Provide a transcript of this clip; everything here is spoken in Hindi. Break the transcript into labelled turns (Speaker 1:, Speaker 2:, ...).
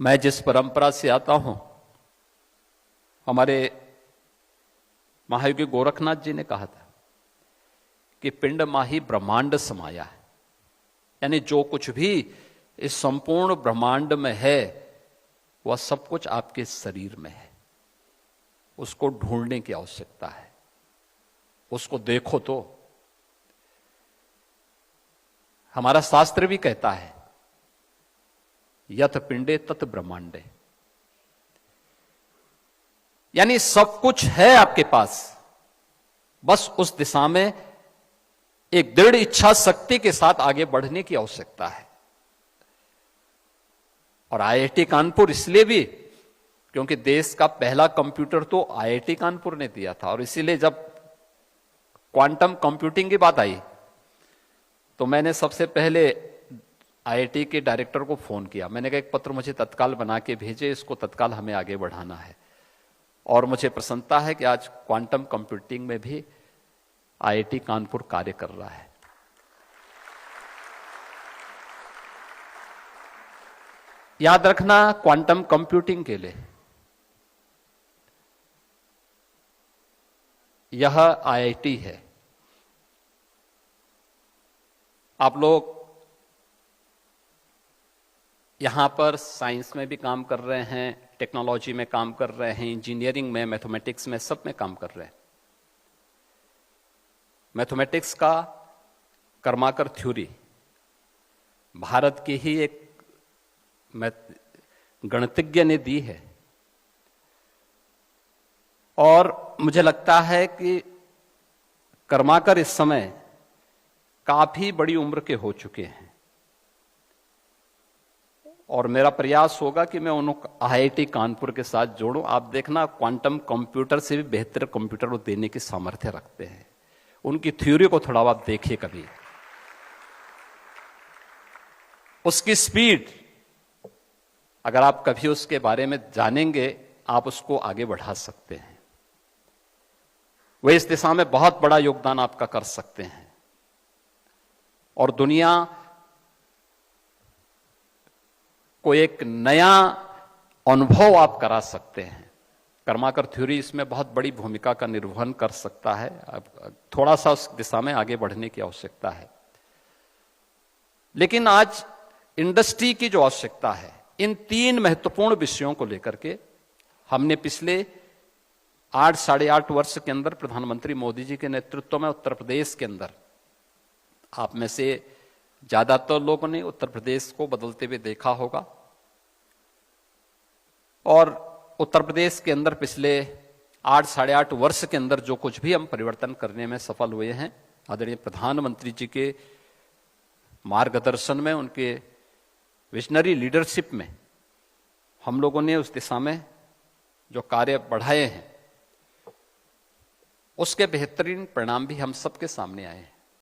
Speaker 1: मैं जिस परंपरा से आता हूं, हमारे महायोगी गोरखनाथ जी ने कहा था कि पिंड माही ब्रह्मांड समाया है। यानी जो कुछ भी इस संपूर्ण ब्रह्मांड में है वह सब कुछ आपके शरीर में है। उसको ढूंढने की आवश्यकता है, उसको देखो तो। हमारा शास्त्र भी कहता है यथ पिंडे तत् ब्रह्मांडे, यानी सब कुछ है आपके पास, बस उस दिशा में एक दृढ़ इच्छा शक्ति के साथ आगे बढ़ने की आवश्यकता है। और आईआईटी कानपुर इसलिए भी क्योंकि देश का पहला कंप्यूटर तो आईआईटी कानपुर ने दिया था, और इसीलिए जब क्वांटम कंप्यूटिंग की बात आई तो मैंने सबसे पहले आईआईटी के डायरेक्टर को फोन किया। मैंने कहा एक पत्र मुझे तत्काल बना के भेजे, इसको तत्काल हमें आगे बढ़ाना है। और मुझे प्रसन्नता है कि आज क्वांटम कंप्यूटिंग में भी आईआईटी कानपुर कार्य कर रहा है। याद रखना, क्वांटम कंप्यूटिंग के लिए यह आईआईटी है। आप लोग यहां पर साइंस में भी काम कर रहे हैं, टेक्नोलॉजी में काम कर रहे हैं, इंजीनियरिंग में, मैथमेटिक्स में, सब में काम कर रहे हैं। मैथमेटिक्स का कर्माकर थ्योरी भारत की ही एक गणितज्ञ ने दी है, और मुझे लगता है कि कर्माकर इस समय काफी बड़ी उम्र के हो चुके हैं, और मेरा प्रयास होगा कि मैं उनको आईआईटी कानपुर के साथ जोड़ूं। आप देखना, क्वांटम कंप्यूटर से भी बेहतर कंप्यूटर वो देने की सामर्थ्य रखते हैं। उनकी थ्योरी को थोड़ा आप देखिए कभी, उसकी स्पीड, अगर आप कभी उसके बारे में जानेंगे आप उसको आगे बढ़ा सकते हैं। वे इस दिशा में बहुत बड़ा योगदान आपका कर सकते हैं और दुनिया को एक नया अनुभव आप करा सकते हैं। कर्माकर थ्योरी इसमें बहुत बड़ी भूमिका का निर्वहन कर सकता है। अब थोड़ा सा उस दिशा में आगे बढ़ने की आवश्यकता है। लेकिन आज इंडस्ट्री की जो आवश्यकता है, इन तीन महत्वपूर्ण विषयों को लेकर के हमने पिछले 8-8.5 वर्ष के अंदर प्रधानमंत्री मोदी जी के नेतृत्व में उत्तर प्रदेश के अंदर, आप में से ज्यादातर लोगों ने उत्तर प्रदेश को बदलते हुए देखा होगा, और उत्तर प्रदेश के अंदर पिछले 8-8.5 वर्ष के अंदर जो कुछ भी हम परिवर्तन करने में सफल हुए हैं, आदरणीय प्रधानमंत्री जी के मार्गदर्शन में, उनके विजनरी लीडरशिप में हम लोगों ने उस दिशा में जो कार्य बढ़ाए हैं, उसके बेहतरीन परिणाम भी हम सबके सामने आए हैं।